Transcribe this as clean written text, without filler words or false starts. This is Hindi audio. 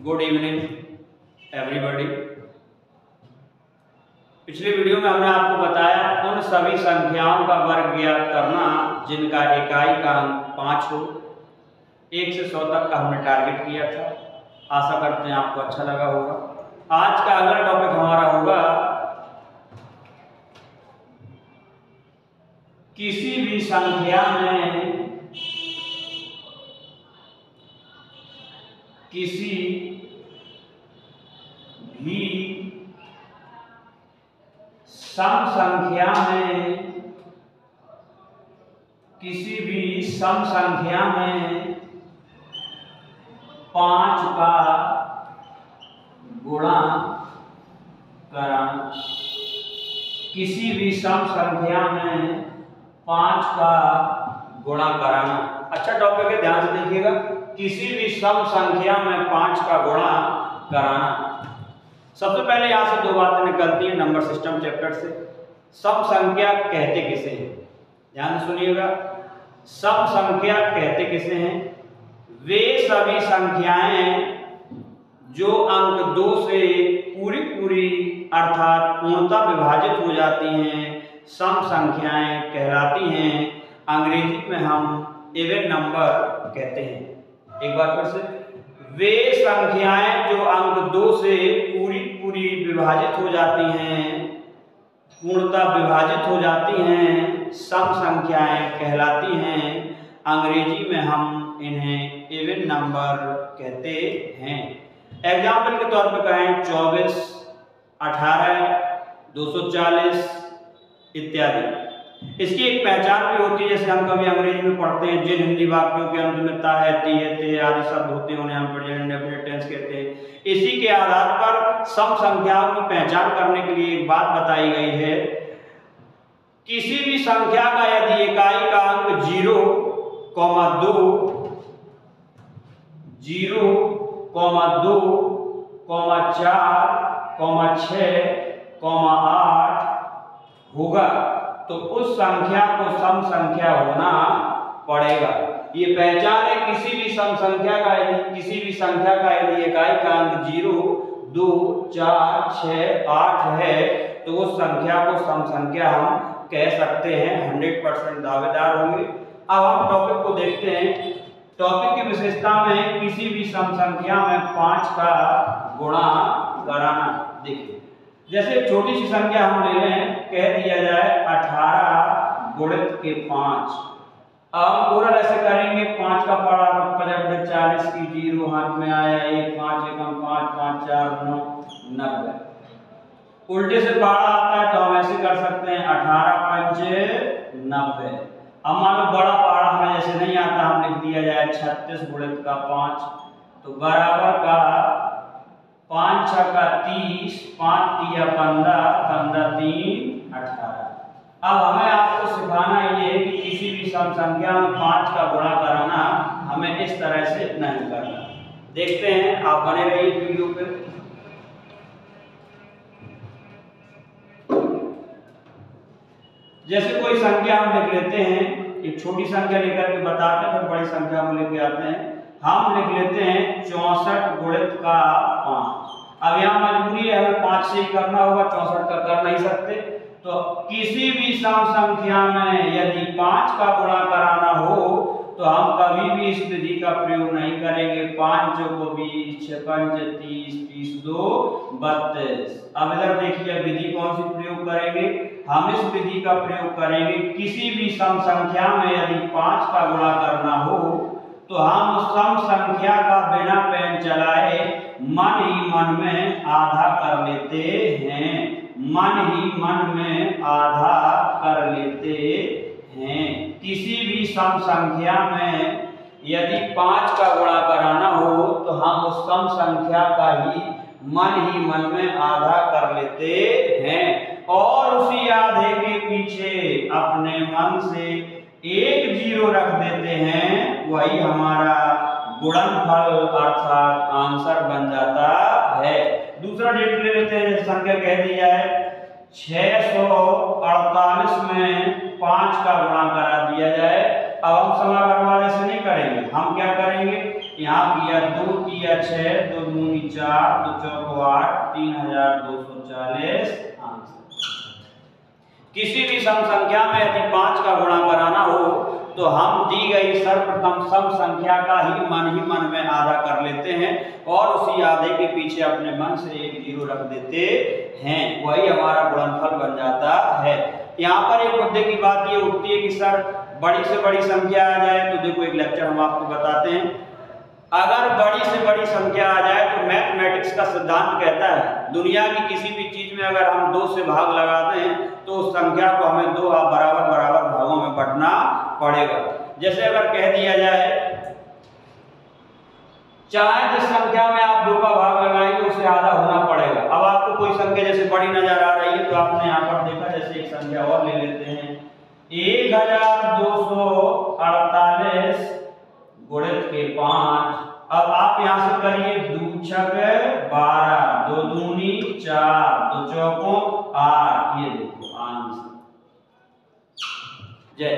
Good evening everybody. पिछले वीडियो में हमने आपको बताया उन सभी संख्याओं का वर्ग ज्ञात करना जिनका इकाई का अंक 5 हो। 1 से 100 तक का हमने टारगेट किया था। आशा करते हैं आपको अच्छा लगा होगा। आज का अगला टॉपिक हमारा होगा किसी भी संख्या में किसी भी सम संख्या में 5 का गुणा कराना। किसी भी सम संख्या में 5 का गुणा कराना। अच्छा टॉपिक है, ध्यान से देखिएगा। किसी भी सम संख्या में 5 का गुणा कराना। सबसे पहले यहां से दो बातें निकलती हैं नंबर सिस्टम चैप्टर से। सम संख्या कहते किसे हैं? ध्यान से सुनिएगा। सम संख्या कहते किसे हैं? वे सभी संख्याएं जो अंक 2 से पूरी अर्थात पूर्णतः विभाजित हो जाती हैं सम संख्याएं कहलाती हैं। अंग्रेजी में हम इवन नंबर कहते हैं। एक बार फिर से, वे संख्याएं जो अंक 2 से पूरी विभाजित हो जाती हैं, पूर्णतः विभाजित हो जाती हैं सम संख्याएं कहलाती हैं। अंग्रेजी में हम इन्हें इवन नंबर कहते हैं। एग्जाम्पल के तौर पर कहें 24, 18, 240 इत्यादि। इसकी एक पहचान भी होती है, जैसे हम कभी अंग्रेजी में पढ़ते हैं जिन हिंदी वाक्यों के अंत में ता है, ती है, ते आदि शब्द होते हैं उन्हें हम प्रेजेंट इंडेफिनिट टेंस कहते हैं। इसी के आधार पर सम संख्याओं की पहचान करने के लिए एक बात बताई गई है। किसी भी संख्या का यदि इकाई का अंक 0, 2, 0, 2, 4, 6, 8 होगा तो उस संख्या को सम संख्या होना पड़ेगा। ये पहचान है किसी भी सम संख्या का, किसी भी संख्या का यदि इकाई का अंक 0, 2, 4, 6, 8 है तो उस संख्या को सम संख्या हम कह सकते हैं। 100% दावेदार होंगे। अब हम टॉपिक को देखते हैं। टॉपिक की विशेषता में किसी भी सम संख्या में 5 का गुणा कराना। देखिए, जैसे छोटी सी संख्या हम ले लें, कह दिया जाए 18 गुणित के 5। अब पूरा ऐसे करेंगे, 5 का पड़ा 50, 40 की 0 हाथ में आया, 1, 5, 1, 5, 5, 4, 9, 90। उल्टे से पाड़ा आता है तो हम ऐसे कर सकते हैं 18 पंचे 90। अब मान लो बड़ा पाड़ा हमें जैसे नहीं आता, हम लिख दिया जाए 36 गुणित का 5 तो बराबर का 5 6 का 30, 5 तिया 15, 15 3 18। अब हमें आपको सिखाना ये है कि किसी भी सम संख्या में 5 का गुणा कराना हमें इस तरह से नहीं करना। देखते हैं, आप बने रहिए वीडियो पे। जैसे कोई संख्या हम लिख लेते हैं, एक छोटी संख्या लेकर के बताते हैं फिर बड़ी संख्या हम लेके आते हैं। हम लिख लेते हैं 64 गुणित का 5। अब यहाँ मजबूरी है, हमें 5 से ही करना होगा, 64 का कर नहीं सकते। तो किसी भी सम संख्या में यदि 5 का गुणा कराना हो तो हम कभी भी इस विधि का प्रयोग नहीं करेंगे। 5 को 20, 6 पंच 30, 30 2 32। अब इधर देखिए विधि कौन सी प्रयोग करेंगे? हम इस विधि का प्रयोग करेंगे किसी भी सम संख्या में यदि 5 का गुणा करना हो तो हम उस सम संख्या का बिना पेन चलाए मन ही मन में आधा कर लेते हैं। मन ही मन में आधा कर लेते हैं। किसी भी सम संख्या में यदि 5 का गुणा कराना हो तो हम उस सम संख्या का ही मन में आधा कर लेते हैं और उसी आधे के पीछे अपने मन से 1 0 रख देते हैं। वही हमारा गुणनफल अर्थात आंसर बन जाता है। दूसरा डेट ले लेते हैं। संख्या कह दी जाए 648 में 5 का गुणा करा दिया जाए। अब हम समाकलन वाले से नहीं करेंगे, हम क्या करेंगे यहाँ किया 2 किया 6, 2 दूनी 4, 2 चौको 8, 3240 आंसर। किसी भी सम संख्या में यदि 5 का गुणा कराना हो तो हम दी गई सर्वप्रथम सम संख्या का ही मन में आधा कर लेते हैं और उसी आधे के पीछे अपने मन से एक जीरो रख देते हैं, वही हमारा गुणनफल बन जाता है। यहाँ पर एक मुद्दे की बात ये उठती है कि सर बड़ी से बड़ी संख्या आ जाए, तो देखो एक लेक्चर हम आपको बताते हैं। अगर बड़ी से बड़ी संख्या आ जाए तो मैथमेटिक्स का सिद्धांत कहता है दुनिया की किसी भी चीज में अगर हम 2 से भाग लगाते हैं तो उस संख्या को हमें 2 बराबर बराबर भागों में बांटना पड़ेगा। जैसे अगर कह दिया जाए चाहे जिस संख्या में आप 2 का भाग लगाएंगे उसे आधा होना पड़ेगा। अब आपको कोई संख्या जैसे बड़ी नजर आ रही है तो आपने यहाँ पर देखा, जैसे एक संख्या और ले लेते हैं 1248 गुणित के 5। अब आप यहां से करिए 2 छक 12, 2 दूनी 4, 2 चौको 8, ये देखो आंसर। जय